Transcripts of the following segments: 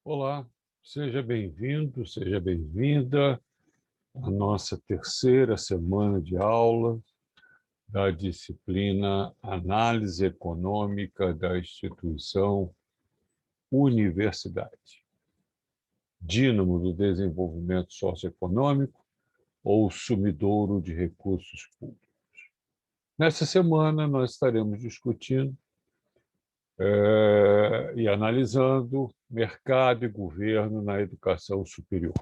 Olá, seja bem-vindo, seja bem-vinda à nossa terceira semana de aula da disciplina Análise Econômica da Instituição Universidade, dínamo do desenvolvimento socioeconômico ou sumidouro de recursos públicos. Nessa semana, nós estaremos discutindo e analisando mercado e governo na educação superior.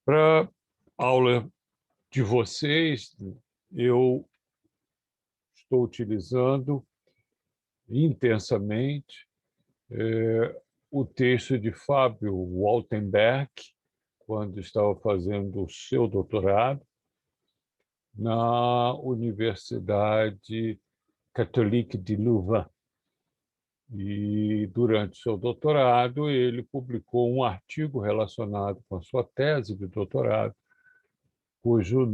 Para a aula de vocês, eu estou utilizando intensamente o texto de Fábio Waltenberg, quando estava fazendo o seu doutorado na Universidade Catholique de Louvain. E, durante o seu doutorado, ele publicou um artigo relacionado com a sua tese de doutorado, cujo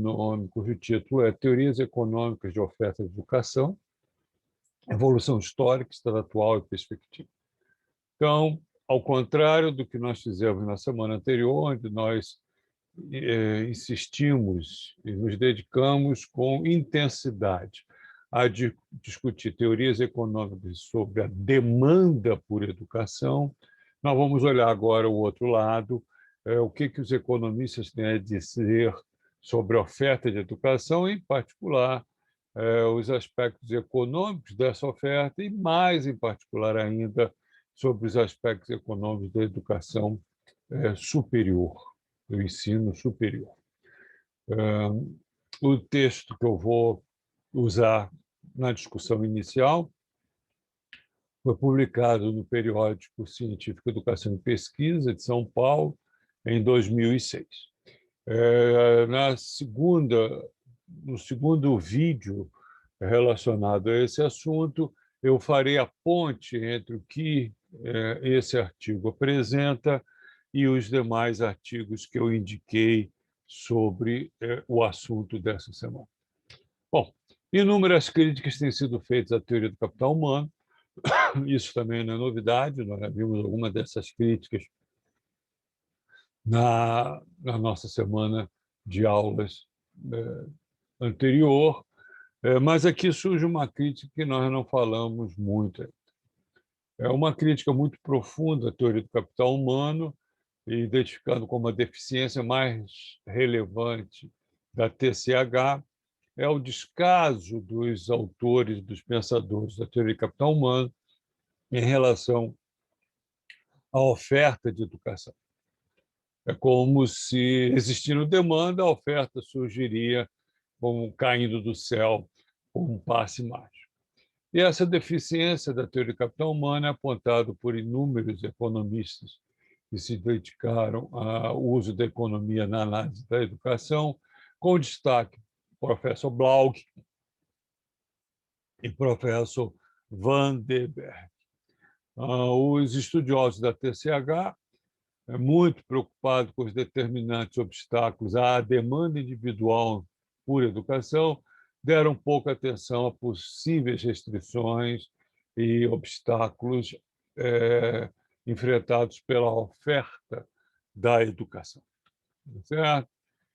título é Teorias Econômicas de Oferta de Educação, Evolução Histórica, Estado Atual e Perspectiva. Então, ao contrário do que nós fizemos na semana anterior, onde nós insistimos e nos dedicamos com intensidade a discutir teorias econômicas sobre a demanda por educação, nós vamos olhar agora o outro lado, o que os economistas têm a dizer sobre a oferta de educação, em particular, os aspectos econômicos dessa oferta e, mais em particular ainda, sobre os aspectos econômicos da educação superior, do ensino superior. O texto que eu vou usar na discussão inicial foi publicado no periódico científico Educação e Pesquisa, de São Paulo, em 2006. No segundo vídeo relacionado a esse assunto, eu farei a ponte entre o que esse artigo apresenta e os demais artigos que eu indiquei sobre o assunto dessa semana. Bom, inúmeras críticas têm sido feitas à teoria do capital humano. Isso também não é novidade, nós já vimos algumas dessas críticas na nossa semana de aulas anterior, mas aqui surge uma crítica que nós não falamos muito. É uma crítica muito profunda à teoria do capital humano, identificando como a deficiência mais relevante da TCH é o descaso dos autores, dos pensadores da teoria do capital humano em relação à oferta de educação. É como se, existindo demanda, a oferta surgiria como caindo do céu como um passe mágico. E essa deficiência da teoria do capital humano é apontada por inúmeros economistas que se dedicaram ao uso da economia na análise da educação, com destaque professor Blaug e professor Van de Berg. Os estudiosos da TCH, muito preocupados com os determinantes obstáculos à demanda individual por educação, deram pouca atenção a possíveis restrições e obstáculos enfrentados pela oferta da educação. Certo?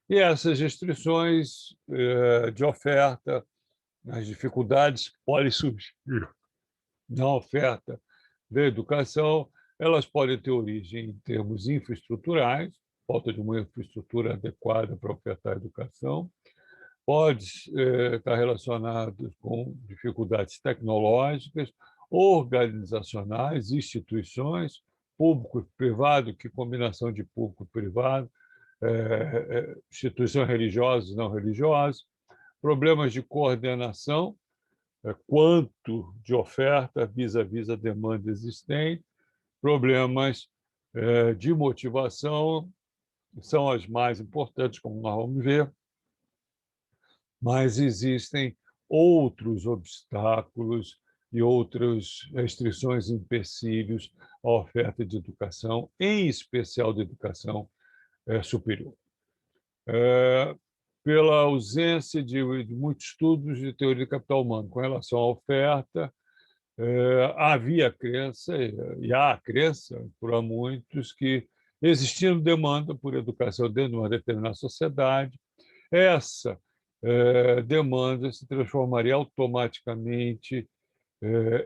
E essas restrições de oferta, as dificuldades que podem surgir na oferta da educação, elas podem ter origem em termos infraestruturais, falta de uma infraestrutura adequada para ofertar a educação, pode estar relacionado com dificuldades tecnológicas, organizacionais, instituições, público e privado, que combinação de público e privado, instituições religiosas e não religiosas, problemas de coordenação, quanto de oferta vis-à-vis a demanda existente, problemas de motivação, são as mais importantes, como nós vamos ver, mas existem outros obstáculos e outras restrições e empecilhos à oferta de educação, em especial de educação superior. Pela ausência de muitos estudos de teoria do capital humano com relação à oferta, havia a crença, e há a crença por muitos, que existindo demanda por educação dentro de uma determinada sociedade, essa demanda se transformaria automaticamente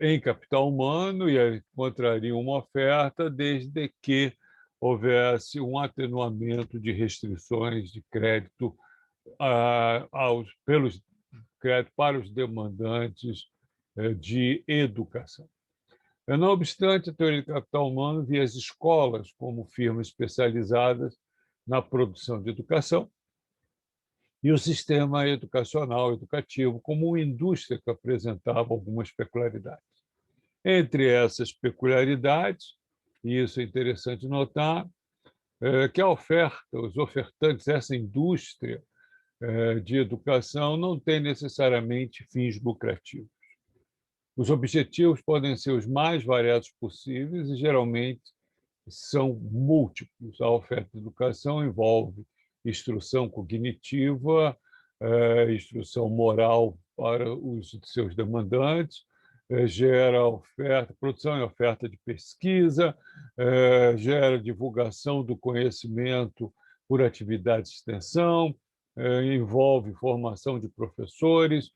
em capital humano e encontraria uma oferta desde que houvesse um atenuamento de restrições de crédito pelos crédito para os demandantes de educação. Não obstante, a teoria do capital humano via as escolas como firmas especializadas na produção de educação e o sistema educacional, educativo, como uma indústria que apresentava algumas peculiaridades. Entre essas peculiaridades, e isso é interessante notar, que a oferta, os ofertantes, essa indústria de educação não tem necessariamente fins lucrativos. Os objetivos podem ser os mais variados possíveis e, geralmente, são múltiplos. A oferta de educação envolve instrução cognitiva, instrução moral para os seus demandantes, gera oferta, produção e oferta de pesquisa, gera divulgação do conhecimento por atividade de extensão, envolve formação de professores,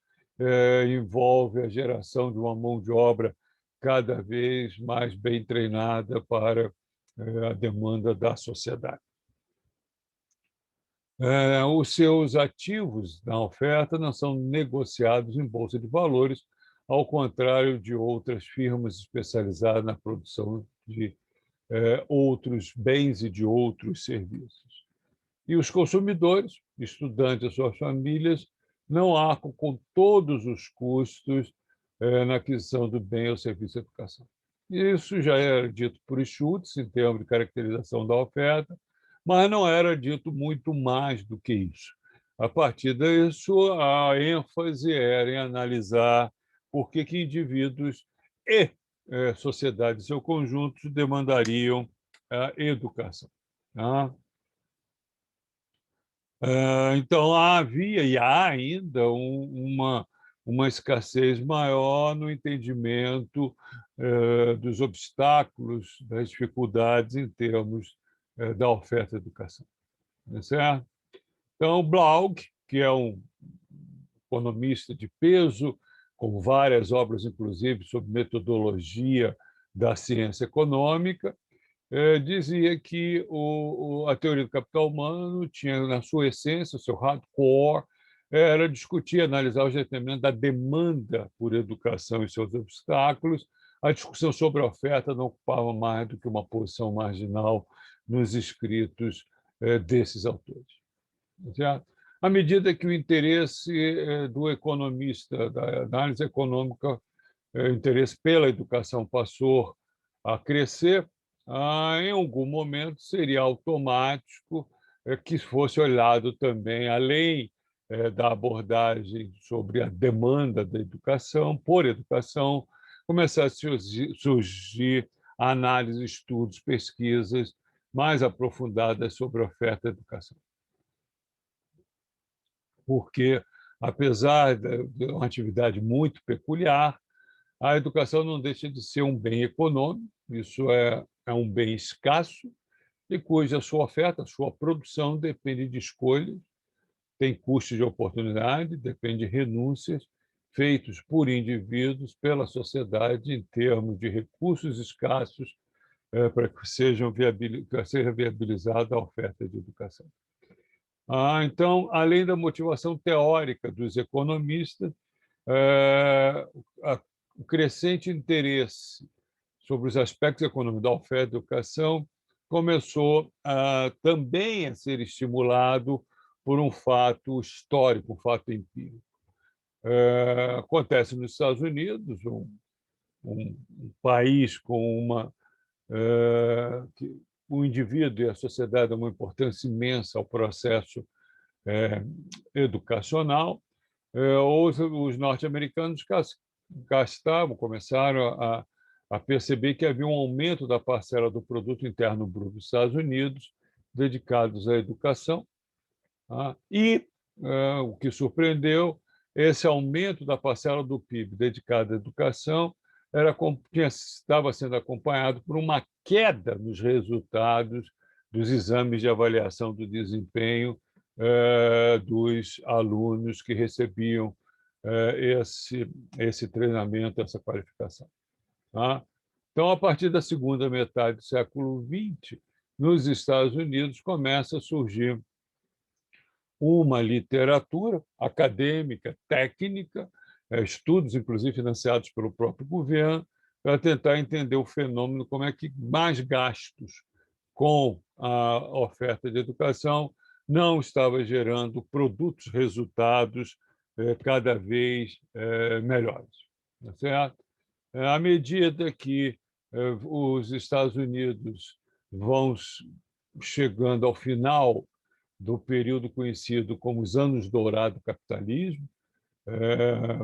envolve a geração de uma mão de obra cada vez mais bem treinada para a demanda da sociedade. Os seus ativos na oferta não são negociados em bolsa de valores, ao contrário de outras firmas especializadas na produção de outros bens e de outros serviços. E os consumidores, estudantes e suas famílias, não arcam com todos os custos na aquisição do bem ou serviço de educação. Isso já era dito por Schultz, em termos de caracterização da oferta, mas não era dito muito mais do que isso. A partir disso, a ênfase era em analisar por que indivíduos e sociedades em seu conjunto demandariam a educação. Tá? Então, havia e há ainda uma escassez maior no entendimento dos obstáculos, das dificuldades em termos da oferta de educação. Certo? Então, Blaug, que é um economista de peso, com várias obras, inclusive, sobre metodologia da ciência econômica, dizia que a teoria do capital humano tinha, na sua essência, o seu hardcore, era discutir, analisar os determinantes da demanda por educação e seus obstáculos. A discussão sobre a oferta não ocupava mais do que uma posição marginal nos escritos desses autores. Certo? À medida que o interesse do economista, da análise econômica, o interesse pela educação passou a crescer, em algum momento seria automático que fosse olhado também, além da abordagem sobre a demanda da educação, por educação, começar a surgir análises, estudos, pesquisas mais aprofundadas sobre a oferta de educação. Porque, apesar de uma atividade muito peculiar, a educação não deixa de ser um bem econômico, isso é um bem escasso, e cuja sua oferta, sua produção depende de escolhas, tem custos de oportunidade, depende de renúncias feitos por indivíduos, pela sociedade, em termos de recursos escassos, para que seja viabilizada a oferta de educação. Então, além da motivação teórica dos economistas, o crescente interesse sobre os aspectos econômicos da oferta de educação começou também a ser estimulado por um fato histórico, um fato empírico. Acontece nos Estados Unidos, um país com o indivíduo e a sociedade dão uma importância imensa ao processo educacional. Os norte-americanos começaram a perceber que havia um aumento da parcela do produto interno bruto dos Estados Unidos dedicados à educação. E o que surpreendeu, esse aumento da parcela do PIB dedicada à educação estava sendo acompanhado por uma queda nos resultados dos exames de avaliação do desempenho dos alunos que recebiam esse treinamento, essa qualificação. Tá? Então, a partir da segunda metade do século XX, nos Estados Unidos começa a surgir uma literatura acadêmica, técnica, estudos, inclusive financiados pelo próprio governo, para tentar entender o fenômeno, como é que mais gastos com a oferta de educação não estava gerando produtos, resultados cada vez melhores. Tá certo? À medida que os Estados Unidos vão chegando ao final do período conhecido como os anos dourados do capitalismo,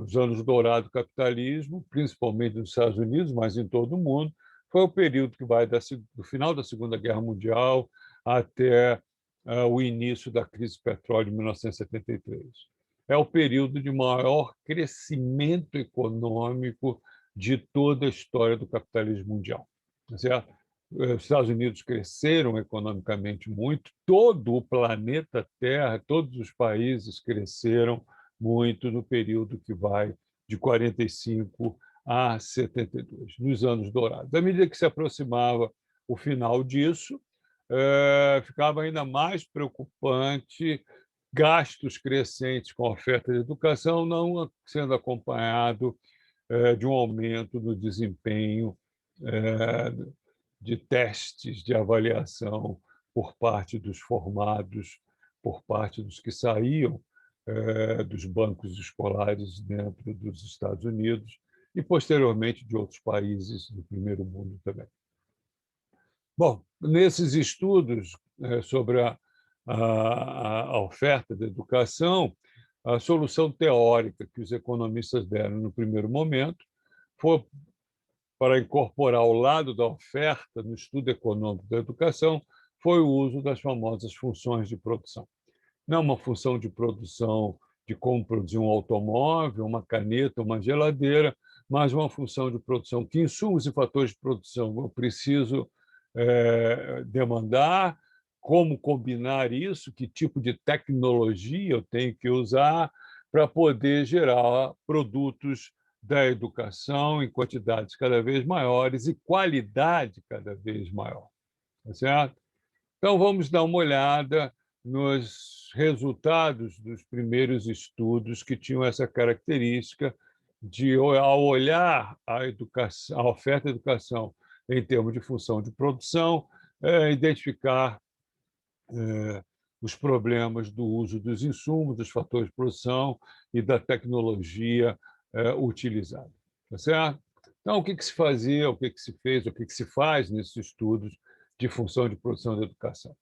os anos dourados do capitalismo, principalmente nos Estados Unidos, mas em todo o mundo, foi o período que vai do final da Segunda Guerra Mundial até o início da crise do petróleo em 1973. É o período de maior crescimento econômico de toda a história do capitalismo mundial. Certo? Os Estados Unidos cresceram economicamente muito, todo o planeta Terra, todos os países cresceram muito no período que vai de 45 a 72, nos anos dourados. À medida que se aproximava o final disso, ficava ainda mais preocupante gastos crescentes com a oferta de educação, não sendo acompanhado de um aumento no desempenho de testes de avaliação por parte dos formados, por parte dos que saíam dos bancos escolares dentro dos Estados Unidos e, posteriormente, de outros países do primeiro mundo também. Bom, nesses estudos sobre a oferta de educação, a solução teórica que os economistas deram no primeiro momento foi para incorporar ao lado da oferta no estudo econômico da educação foi o uso das famosas funções de produção. Não uma função de produção de como produzir um automóvel, uma caneta, uma geladeira, mas uma função de produção que insumos e fatores de produção eu preciso demandar, como combinar isso, que tipo de tecnologia eu tenho que usar para poder gerar produtos da educação em quantidades cada vez maiores e qualidade cada vez maior. Tá certo? Então, vamos dar uma olhada nos resultados dos primeiros estudos que tinham essa característica de, ao olhar a educação, a oferta de educação em termos de função de produção, identificar os problemas do uso dos insumos, dos fatores de produção e da tecnologia utilizada. Tá certo? Então, o que se fazia, o que se fez, o que se faz nesses estudos de função de produção da educação?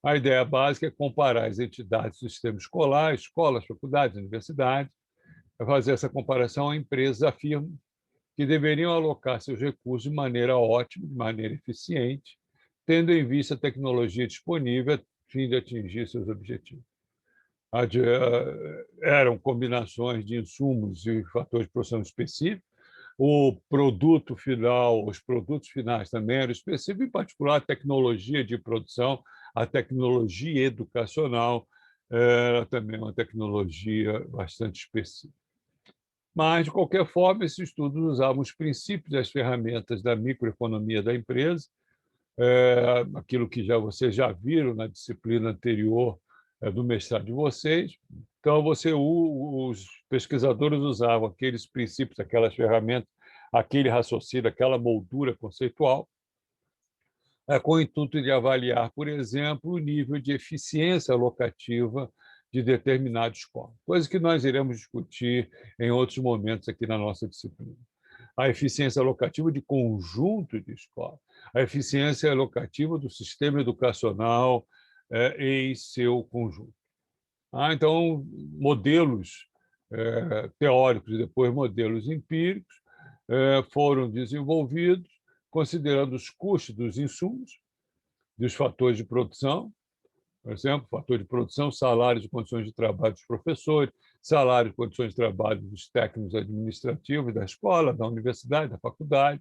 A ideia básica é comparar as entidades do sistema escolar, escolas, faculdades, universidades, fazer essa comparação a empresas afirmam que deveriam alocar seus recursos de maneira ótima, de maneira eficiente, tendo em vista a tecnologia disponível a fim de atingir seus objetivos. Eram combinações de insumos e fatores de produção específicos. O produto final, os produtos finais também eram específicos, em particular a tecnologia de produção, a tecnologia educacional era também uma tecnologia bastante específica. Mas, de qualquer forma, esses estudos usavam os princípios e as ferramentas da microeconomia da empresa, aquilo que vocês já viram na disciplina anterior do mestrado de vocês. Então, os pesquisadores usavam aqueles princípios, aquelas ferramentas, aquele raciocínio, aquela moldura conceitual, com o intuito de avaliar, por exemplo, o nível de eficiência alocativa de determinada escola, coisa que nós iremos discutir em outros momentos aqui na nossa disciplina. A eficiência alocativa de conjunto de escola, a eficiência alocativa do sistema educacional em seu conjunto. Então, modelos teóricos e depois modelos empíricos foram desenvolvidos considerando os custos dos insumos, dos fatores de produção, por exemplo, fator de produção, salários e condições de trabalho dos professores, salário e condições de trabalho dos técnicos administrativos da escola, da universidade, da faculdade,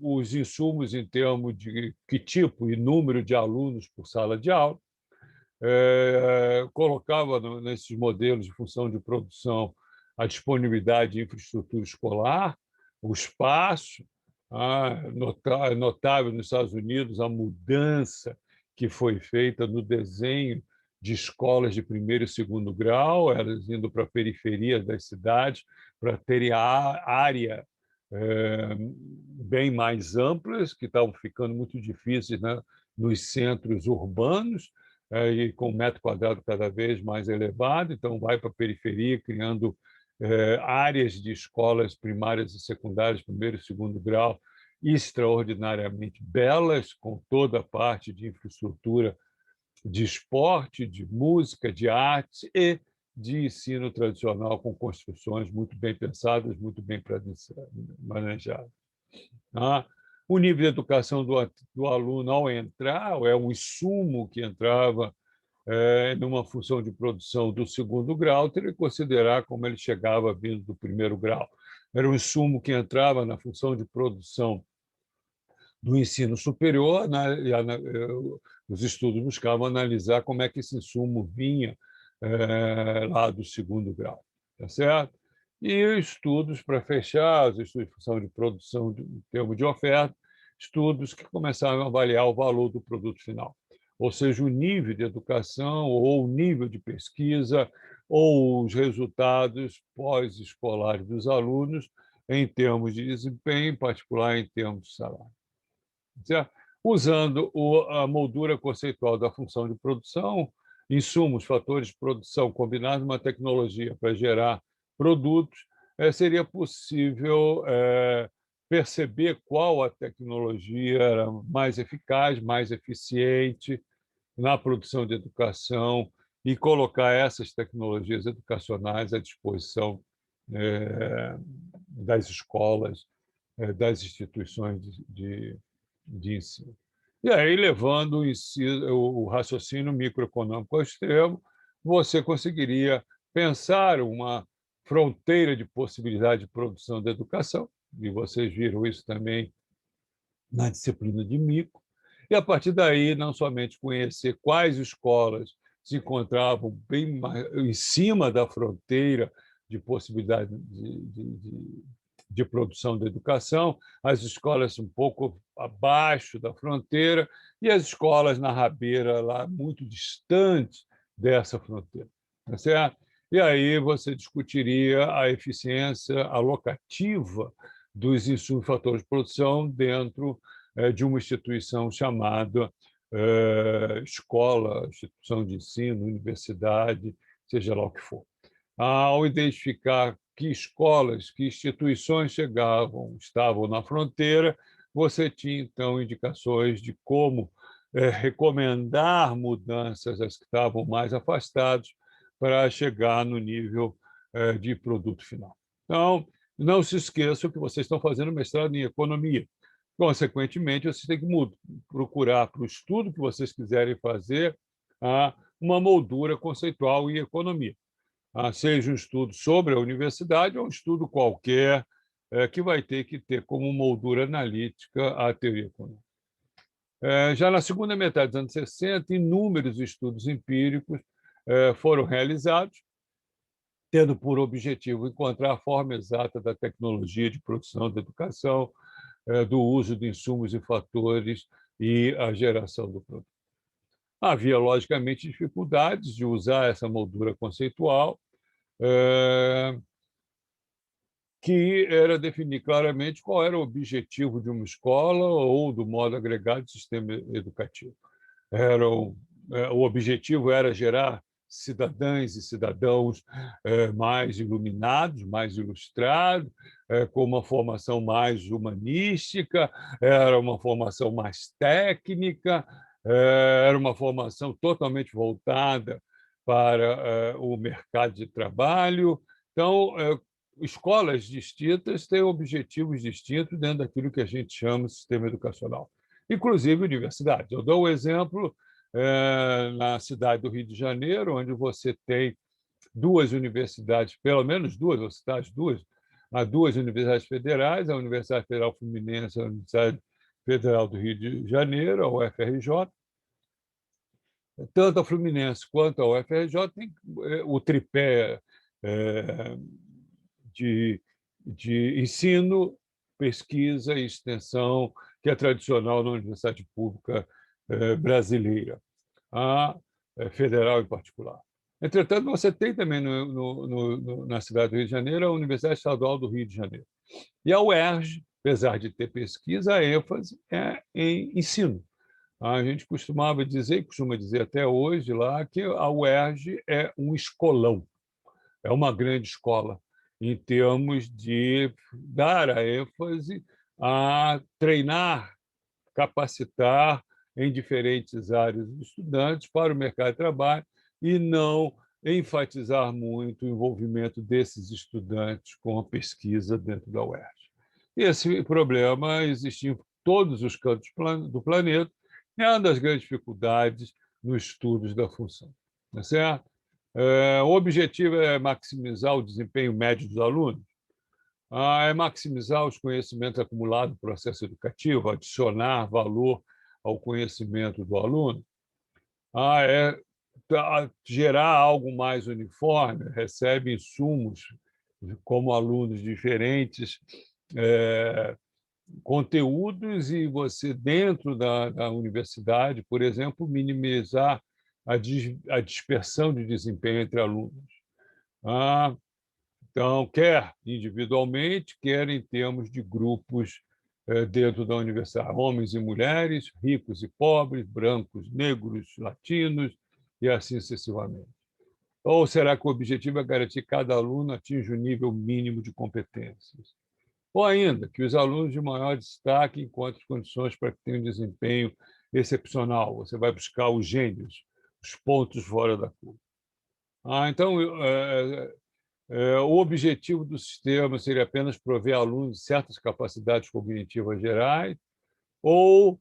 os insumos em termos de que tipo e número de alunos por sala de aula, colocava nesses modelos de função de produção a disponibilidade de infraestrutura escolar, o espaço. Notável nos Estados Unidos a mudança que foi feita no desenho de escolas de primeiro e segundo grau, elas indo para a periferia das cidades para terem área bem mais amplas, que estavam ficando muito difíceis, né, nos centros urbanos, e com metro quadrado cada vez mais elevado, então vai para a periferia, criando áreas de escolas primárias e secundárias, primeiro e segundo grau, extraordinariamente belas, com toda a parte de infraestrutura de esporte, de música, de arte e de ensino tradicional, com construções muito bem pensadas, muito bem manejadas. O nível de educação do aluno, ao entrar, é um insumo que entrava numa função de produção do segundo grau, teria que considerar como ele chegava vindo do primeiro grau. Era um insumo que entrava na função de produção do ensino superior, né? Os estudos buscavam analisar como é que esse insumo vinha lá do segundo grau, tá certo? E estudos para fechar, os estudos de função de produção em termos de oferta, estudos que começaram a avaliar o valor do produto final, ou seja, o nível de educação ou o nível de pesquisa ou os resultados pós-escolares dos alunos em termos de desempenho, em particular em termos de salário. Certo? Usando a moldura conceitual da função de produção, insumos, fatores de produção combinados numa tecnologia para gerar produtos, seria possível perceber qual a tecnologia era mais eficaz, mais eficiente na produção de educação e colocar essas tecnologias educacionais à disposição das escolas, das instituições de ensino. E aí, levando o raciocínio microeconômico ao extremo, você conseguiria pensar uma fronteira de possibilidade de produção da educação, e vocês viram isso também na disciplina de micro, e, a partir daí, não somente conhecer quais escolas se encontravam bem em cima da fronteira de possibilidade de produção da educação, as escolas um pouco abaixo da fronteira e as escolas na rabeira, lá muito distantes dessa fronteira. Tá certo? E aí você discutiria a eficiência alocativa dos insumos fatores de produção dentro de uma instituição chamada escola, instituição de ensino, universidade, seja lá o que for. Ao identificar que escolas, que instituições estavam na fronteira, você tinha, então, indicações de como recomendar mudanças às que estavam mais afastados para chegar no nível de produto final. Então, não se esqueçam que vocês estão fazendo mestrado em economia. Consequentemente, vocês têm que procurar para o estudo que vocês quiserem fazer uma moldura conceitual em economia. Seja um estudo sobre a universidade ou um estudo qualquer que vai ter que ter como moldura analítica a teoria econômica. Já na segunda metade dos anos 60, inúmeros estudos empíricos foram realizados, tendo por objetivo encontrar a forma exata da tecnologia de produção da educação, do uso de insumos e fatores e a geração do produto. Havia, logicamente, dificuldades de usar essa moldura conceitual, que era definir claramente qual era o objetivo de uma escola ou do modo agregado do sistema educativo. O objetivo era gerar cidadãs e cidadãos mais iluminados, mais ilustrados, com uma formação mais humanística, era uma formação mais técnica, era uma formação totalmente voltada para o mercado de trabalho. Então, escolas distintas têm objetivos distintos dentro daquilo que a gente chama de sistema educacional, inclusive universidades. Eu dou um exemplo na cidade do Rio de Janeiro, onde você tem duas universidades, pelo menos duas, ou cidades, há duas universidades federais, a Universidade Federal Fluminense e a Universidade Federal do Rio de Janeiro, a UFRJ. Tanto a Fluminense quanto a UFRJ tem o tripé de, de ensino, pesquisa e extensão que é tradicional na universidade pública brasileira, a federal em particular. Entretanto, você tem também na cidade do Rio de Janeiro a Universidade Estadual do Rio de Janeiro. E a UERJ, apesar de ter pesquisa, a ênfase é em ensino. A gente costumava dizer, e costuma dizer até hoje lá, que a UERJ é um escolão, é uma grande escola, em termos de dar a ênfase a treinar, capacitar em diferentes áreas os estudantes para o mercado de trabalho e não enfatizar muito o envolvimento desses estudantes com a pesquisa dentro da UERJ. Esse problema existe em todos os cantos do planeta, é uma das grandes dificuldades nos estudos da função. Tá certo? O objetivo é maximizar o desempenho médio dos alunos, é maximizar os conhecimentos acumulados no processo educativo, adicionar valor ao conhecimento do aluno, é gerar algo mais uniforme, recebe insumos como alunos diferentes, conteúdos e você, dentro da universidade, por exemplo, minimizar a dispersão de desempenho entre alunos. Então, quer individualmente, quer em termos de grupos dentro da universidade, homens e mulheres, ricos e pobres, brancos, negros, latinos, e assim sucessivamente. Ou será que o objetivo é garantir que cada aluno atinja o nível mínimo de competências? Ou ainda, que os alunos de maior destaque encontrem condições para que tenham um desempenho excepcional. Você vai buscar os gênios, os pontos fora da curva. Então, o objetivo do sistema seria apenas prover alunos de certas capacidades cognitivas gerais ou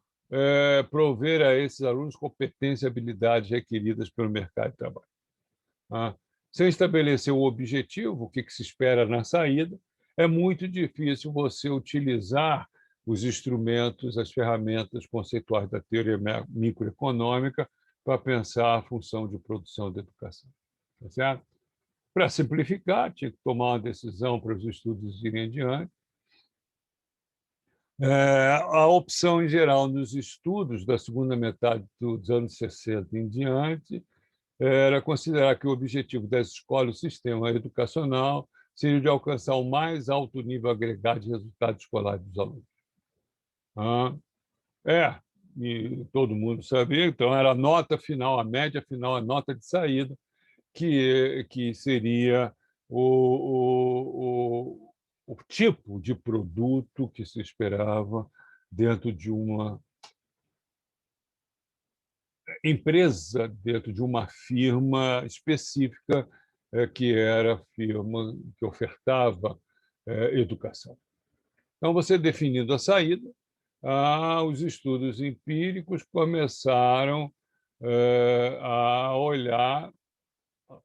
prover a esses alunos competências e habilidades requeridas pelo mercado de trabalho. Sem estabelecer o objetivo, o que se espera na saída, é muito difícil você utilizar os instrumentos, as ferramentas conceituais da teoria microeconômica para pensar a função de produção da educação. Tá certo? Para simplificar, tinha que tomar uma decisão para os estudos irem adiante. A opção, em geral, nos estudos da segunda metade dos anos 60 em diante, era considerar que o objetivo das escolas, o sistema educacional, seria de alcançar o mais alto nível agregado de resultados escolares dos alunos. E todo mundo sabia, então era a nota final, a média final, a nota de saída, que seria o tipo de produto que se esperava dentro de uma empresa, dentro de uma firma específica, que era a firma que ofertava educação. Então, você definindo a saída, os estudos empíricos começaram a olhar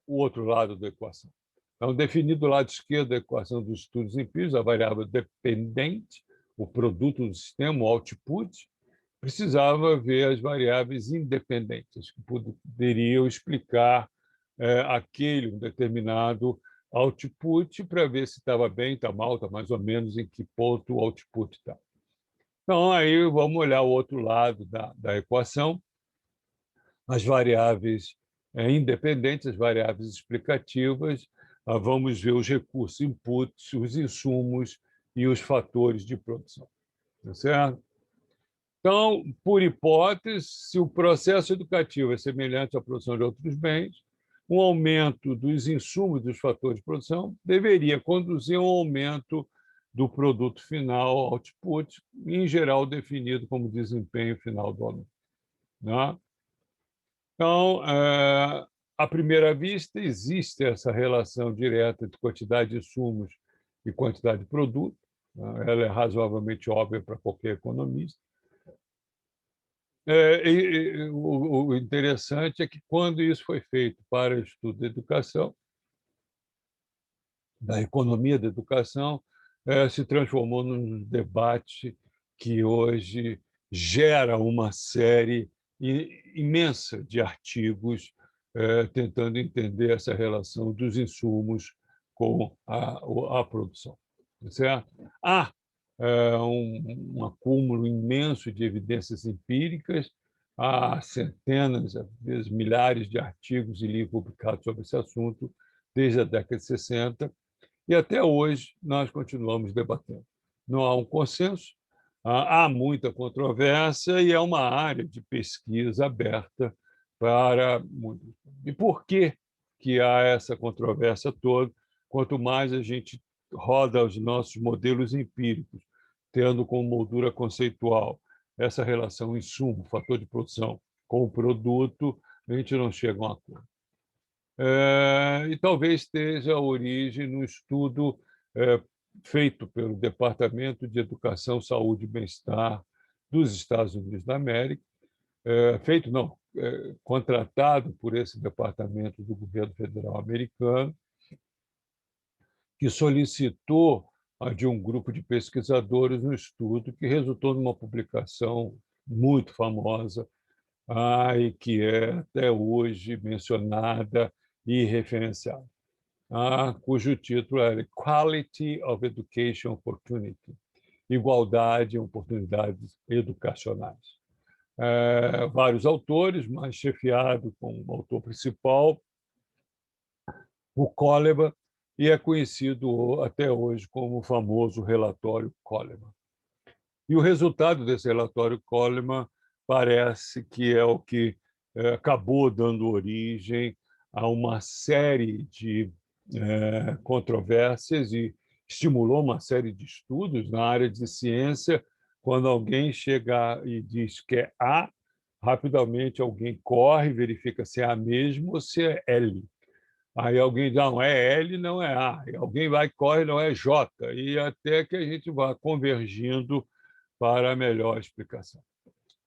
o outro lado da equação. Então, definido o lado esquerdo da equação dos estudos empíricos, a variável dependente, o produto do sistema, o output, precisava ver as variáveis independentes, que poderiam explicar aquele determinado output para ver se estava bem, está mal, está mais ou menos em que ponto o output está. Então, aí vamos olhar o outro lado da equação, as variáveis independentes, as variáveis explicativas, vamos ver os recursos inputs, os insumos e os fatores de produção. Tá certo? Então, por hipótese, se o processo educativo é semelhante à produção de outros bens, um aumento dos insumos dos fatores de produção deveria conduzir a um aumento do produto final, output, em geral definido como desempenho final do aluno. Né? Então, à primeira vista, existe essa relação direta entre quantidade de insumos e quantidade de produto. Né? Ela é razoavelmente óbvia para qualquer economista. O interessante é que, quando isso foi feito para o estudo da educação, da economia da educação, se transformou num debate que hoje gera uma série imensa de artigos tentando entender essa relação dos insumos com a produção. Certo? Há um acúmulo imenso de evidências empíricas, há centenas, às vezes milhares de artigos e livros publicados sobre esse assunto desde a década de 60, e até hoje nós continuamos debatendo. Não há um consenso, há muita controvérsia e é uma área de pesquisa aberta para muitos. E por que há essa controvérsia toda? Quanto mais a gente roda os nossos modelos empíricos, tendo como moldura conceitual essa relação insumo, fator de produção com o produto, a gente não chega a um acordo. E talvez esteja a origem no estudo feito pelo Departamento de Educação, Saúde e Bem-Estar dos Estados Unidos da América, feito não, contratado por esse departamento do governo federal americano, que solicitou de um grupo de pesquisadores um estudo que resultou numa publicação muito famosa, e que é até hoje mencionada e referenciada, cujo título era Quality of Education Opportunity, Igualdade e Oportunidades Educacionais. Vários autores, mas chefiado com o autor principal, o Coleman, e é conhecido até hoje como o famoso relatório Coleman. E o resultado desse relatório Coleman parece que é o que acabou dando origem a uma série de controvérsias e estimulou uma série de estudos na área de ciência. Quando alguém chega e diz que é A, rapidamente alguém corre, verifica se é A mesmo ou se é L. Aí alguém diz, não, é L, não é A. E alguém vai, corre, não é J. E até que a gente vá convergindo para a melhor explicação.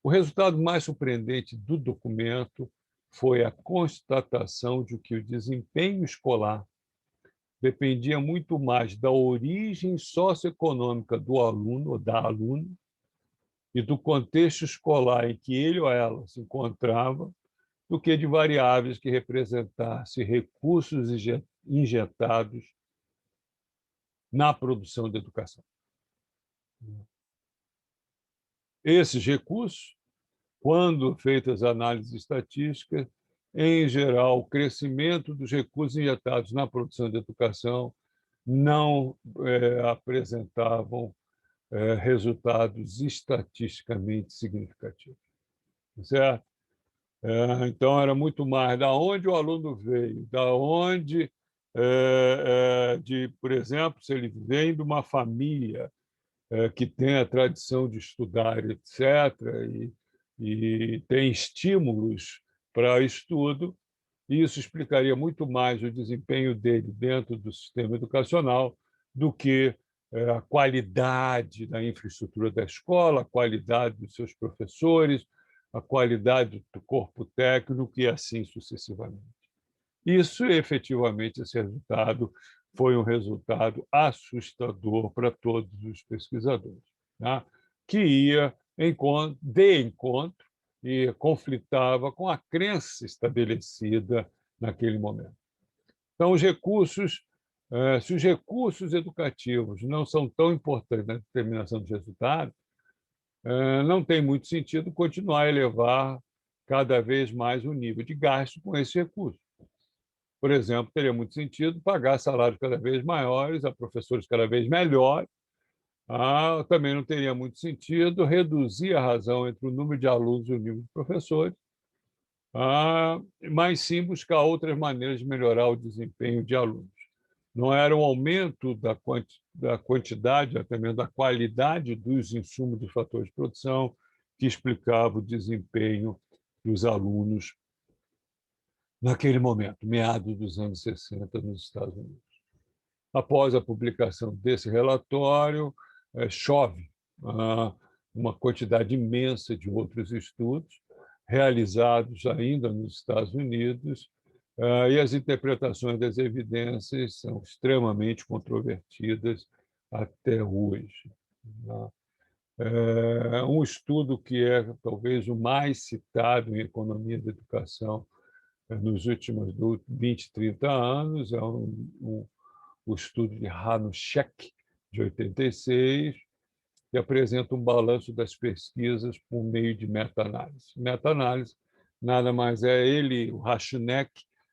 O resultado mais surpreendente do documento foi a constatação de que o desempenho escolar dependia muito mais da origem socioeconômica do aluno ou da aluna e do contexto escolar em que ele ou ela se encontrava, do que de variáveis que representassem recursos injetados na produção da educação. Esses recursos, quando feitas análises estatísticas, em geral, o crescimento dos recursos injetados na produção de educação não apresentavam resultados estatisticamente significativos. Certo? Então, era muito mais da onde o aluno veio, da onde, por exemplo, se ele vem de uma família que tem a tradição de estudar, etc., e tem estímulos para estudo, isso explicaria muito mais o desempenho dele dentro do sistema educacional do que a qualidade da infraestrutura da escola, a qualidade dos seus professores, a qualidade do corpo técnico e assim sucessivamente. Isso, efetivamente, esse resultado foi um resultado assustador para todos os pesquisadores, né? Que ia de encontro e conflitava com a crença estabelecida naquele momento. Então, se os recursos educativos não são tão importantes na determinação dos resultados, não tem muito sentido continuar a elevar cada vez mais o nível de gasto com esses recursos. Por exemplo, teria muito sentido pagar salários cada vez maiores a professores cada vez melhores. Também não teria muito sentido reduzir a razão entre o número de alunos e o número de professores, mas sim buscar outras maneiras de melhorar o desempenho de alunos. Não era um aumento da quantidade, até mesmo da qualidade dos insumos dos fatores de produção que explicava o desempenho dos alunos naquele momento, meados dos anos 60, nos Estados Unidos. Após a publicação desse relatório, chove uma quantidade imensa de outros estudos realizados ainda nos Estados Unidos E as interpretações das evidências são extremamente controvertidas até hoje. Um estudo que é talvez o mais citado em economia da educação nos últimos 20, 30 anos é o estudo de Hanushek, de 86, que apresenta um balanço das pesquisas por meio de meta-análise. Meta-análise nada mais é ele, o Hanushek,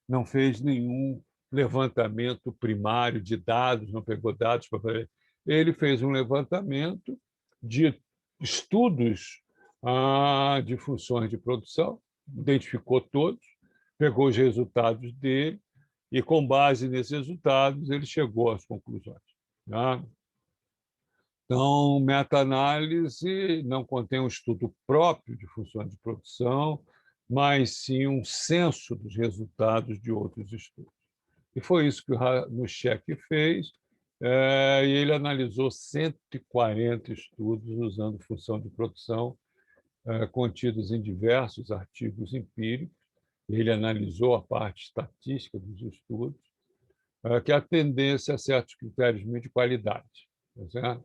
não fez nenhum levantamento primário de dados, não pegou dados para fazer. Ele fez um levantamento de estudos de funções de produção, identificou todos, pegou os resultados dele e, com base nesses resultados, ele chegou às conclusões. Tá? Então, meta-análise não contém um estudo próprio de funções de produção, mas sim um censo dos resultados de outros estudos. E foi isso que o Hanushek fez, e ele analisou 140 estudos usando função de produção contidos em diversos artigos empíricos. Ele analisou a parte estatística dos estudos, que atendesse a certos critérios de qualidade. Tá certo?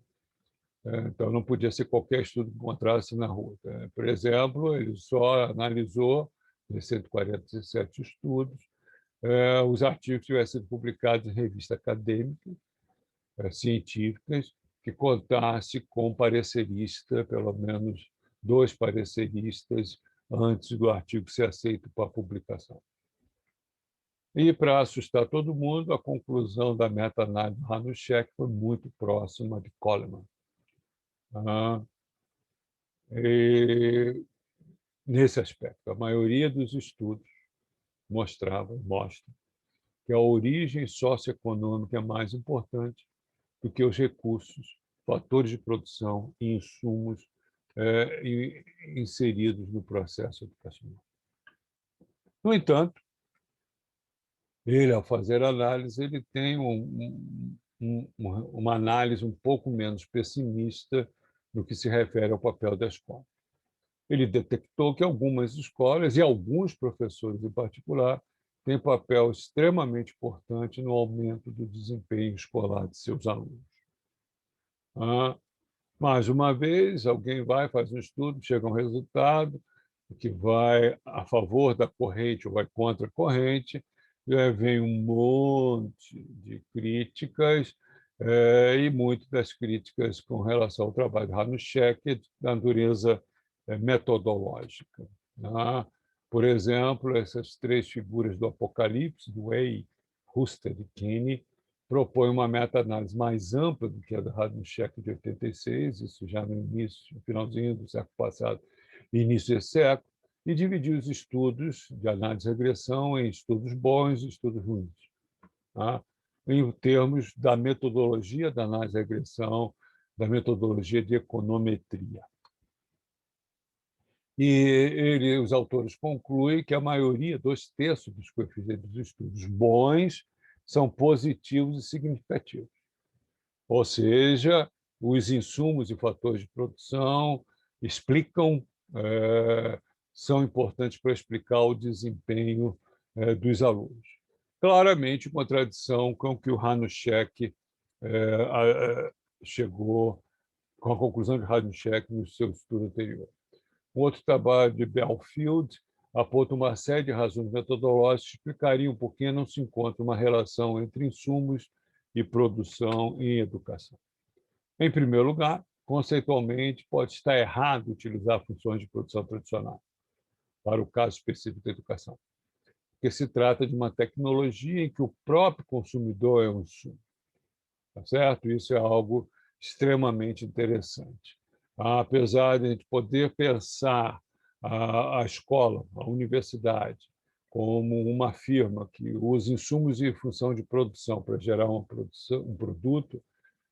Então, não podia ser qualquer estudo que encontrasse na rua. Por exemplo, ele só analisou, em 147 estudos, os artigos que tivessem sido publicados em revistas acadêmicas, científicas, que contasse com parecerista, pelo menos 2 pareceristas, antes do artigo ser aceito para publicação. E, para assustar todo mundo, a conclusão da meta-análise do Hanushek foi muito próxima de Coleman. E, nesse aspecto, a maioria dos estudos mostra que a origem socioeconômica é mais importante do que os recursos, fatores de produção e insumos inseridos no processo educacional. No entanto, ele, ao fazer análise, ele tem uma análise um pouco menos pessimista no que se refere ao papel da escola. Ele detectou que algumas escolas, e alguns professores em particular, têm papel extremamente importante no aumento do desempenho escolar de seus alunos. Mais uma vez, alguém vai, faz um estudo, chega a um resultado que vai a favor da corrente ou vai contra a corrente, vem um monte de críticas, e muitas das críticas com relação ao trabalho de Hanushek, da natureza metodológica. Né? Por exemplo, essas 3 figuras do Apocalipse, do Way, Huster e Kinney, propõe uma meta-análise mais ampla do que a da Hanushek de 86, isso já no início, no finalzinho do século passado, início desse século, e dividiu os estudos de análise de regressão em estudos bons e estudos ruins, tá? Em termos da metodologia da análise de regressão, da metodologia de econometria. E os autores concluem que a maioria, 2/3 dos coeficientes dos estudos bons, são positivos e significativos. Ou seja, os insumos e fatores de produção explicam, são importantes para explicar o desempenho dos alunos. Claramente, contradição com o que o Hanushek chegou, com a conclusão de Hanushek no seu estudo anterior. Um outro trabalho de Belfield aponta uma série de razões metodológicas que explicariam por que não se encontra uma relação entre insumos e produção em educação. Em primeiro lugar, conceitualmente, pode estar errado utilizar funções de produção tradicional para o caso específico da educação, porque se trata de uma tecnologia em que o próprio consumidor é um insumo. Tá certo? Isso é algo extremamente interessante. Apesar de a gente poder pensar a escola, a universidade, como uma firma que usa insumos e função de produção para gerar um produto,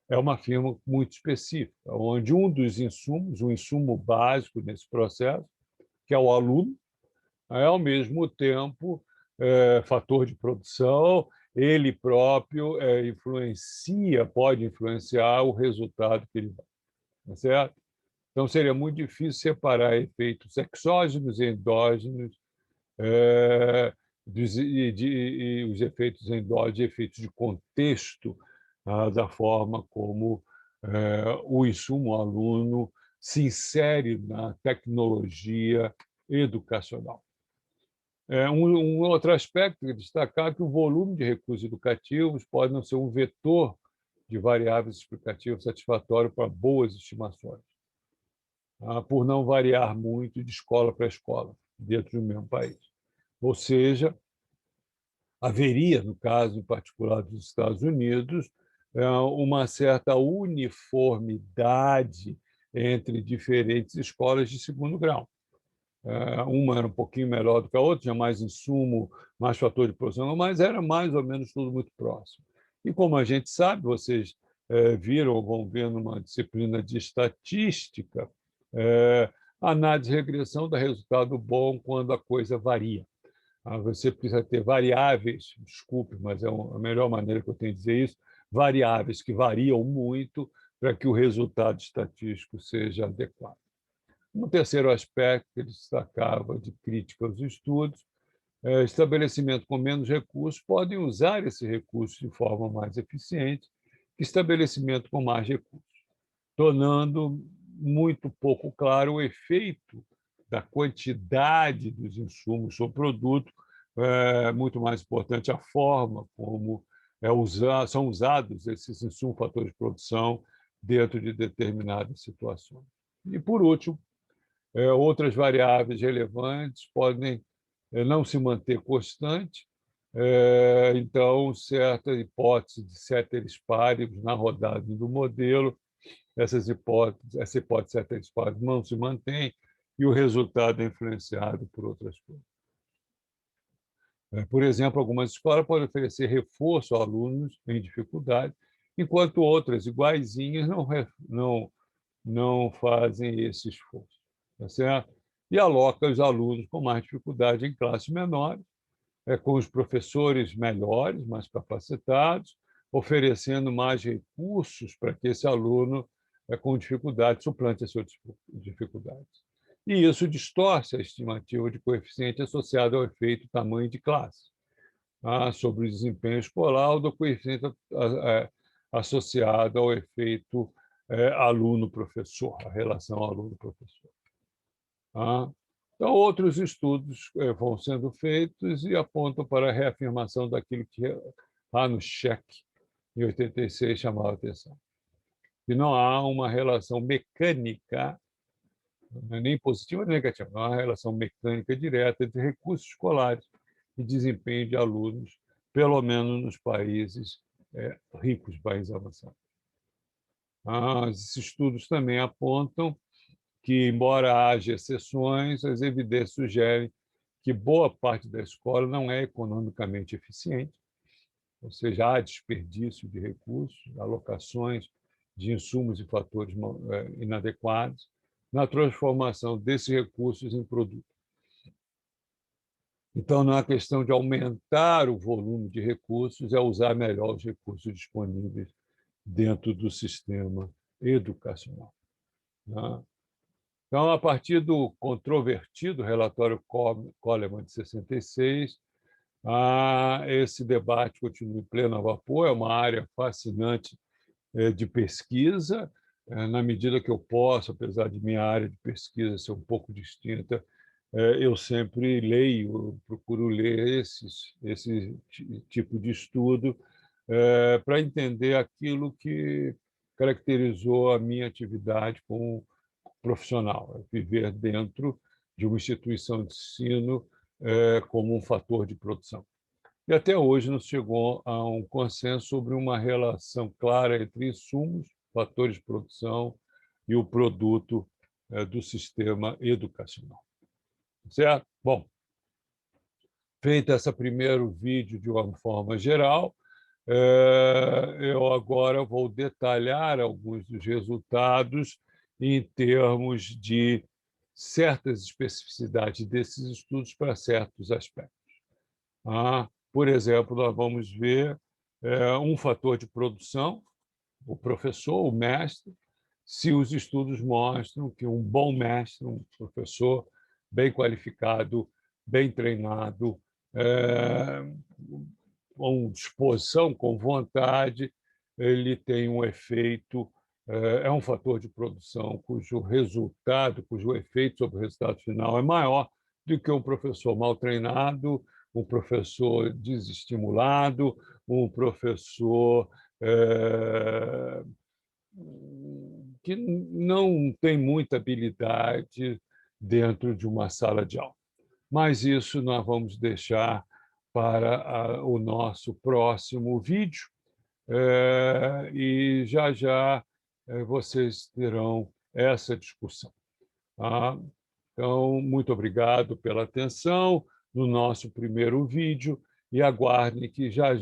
é uma firma muito específica, onde um dos insumos, um insumo básico nesse processo, que é o aluno, é, ao mesmo tempo, fator de produção, ele próprio pode influenciar o resultado que ele dá. Tá certo? Então, seria muito difícil separar efeitos exógenos e endógenos e os efeitos endógenos e efeitos de contexto da forma como o insumo aluno se insere na tecnologia educacional. Um outro aspecto é destacar que o volume de recursos educativos pode não ser um vetor de variáveis explicativas satisfatório para boas estimações, por não variar muito de escola para escola, dentro do mesmo país. Ou seja, haveria, no caso em particular dos Estados Unidos, uma certa uniformidade entre diferentes escolas de segundo grau. Uma era um pouquinho melhor do que a outra, tinha mais insumo, mais fator de produção, mas era mais ou menos tudo muito próximo. E como a gente sabe, vocês viram ou vão ver numa disciplina de estatística, análise e regressão dá resultado bom quando a coisa varia. Você precisa ter variáveis, desculpe, mas é a melhor maneira que eu tenho de dizer isso, variáveis que variam muito para que o resultado estatístico seja adequado. Um terceiro aspecto que ele destacava de crítica aos estudos, estabelecimento com menos recursos podem usar esse recurso de forma mais eficiente que estabelecimento com mais recursos, tornando muito pouco claro o efeito da quantidade dos insumos sobre o produto, muito mais importante a forma como são usados esses insumos, fatores de produção, dentro de determinadas situações. E, por último, outras variáveis relevantes podem não se manter constante, então, certa hipótese de ceteris paribus na rodagem do modelo, essa hipótese de ceteris paribus não se mantém e o resultado é influenciado por outras coisas. Por exemplo, algumas escolas podem oferecer reforço a alunos em dificuldade, enquanto outras, iguaizinhas, não fazem esse esforço. Tá certo? E aloca os alunos com mais dificuldade em classes menores, com os professores melhores, mais capacitados, oferecendo mais recursos para que esse aluno com dificuldade suplante as suas dificuldades. E isso distorce a estimativa de coeficiente associado ao efeito tamanho de classe, sobre o desempenho escolar, ou do coeficiente associado ao efeito aluno-professor, a relação aluno-professor. Então, outros estudos vão sendo feitos e apontam para a reafirmação daquilo que Hanushek, em 86, chamava a atenção, que não há uma relação mecânica, nem positiva nem negativa, não há uma relação mecânica direta entre recursos escolares e desempenho de alunos, pelo menos nos países ricos, países avançados. Esses estudos também apontam que, embora haja exceções, as evidências sugerem que boa parte da escola não é economicamente eficiente, ou seja, há desperdício de recursos, alocações de insumos e fatores inadequados na transformação desses recursos em produto. Então, não é questão de aumentar o volume de recursos, é usar melhor os recursos disponíveis dentro do sistema educacional. Então, a partir do controvertido relatório Coleman de 66, esse debate continua em pleno vapor, é uma área fascinante de pesquisa, na medida que eu posso, apesar de minha área de pesquisa ser um pouco distinta, eu sempre leio, procuro ler esse tipo de estudo para entender aquilo que caracterizou a minha atividade como profissional, viver dentro de uma instituição de ensino como um fator de produção. E até hoje não se chegou a um consenso sobre uma relação clara entre insumos, fatores de produção e o produto do sistema educacional. Certo? Bom, feito esse primeiro vídeo de uma forma geral, eu agora vou detalhar alguns dos resultados em termos de certas especificidades desses estudos para certos aspectos. Por exemplo, nós vamos ver um fator de produção, o professor, o mestre, se os estudos mostram que um bom mestre, um professor bem qualificado, bem treinado, com disposição, com vontade, ele tem um efeito, é um fator de produção cujo efeito sobre o resultado final é maior do que um professor mal treinado, um professor desestimulado, um professor que não tem muita habilidade dentro de uma sala de aula. Mas isso nós vamos deixar para o nosso próximo vídeo, e já vocês terão essa discussão. Tá? Então, muito obrigado pela atenção no nosso primeiro vídeo e aguardem que já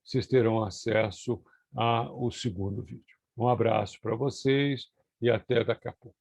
vocês terão acesso ao segundo vídeo. Um abraço para vocês e até daqui a pouco.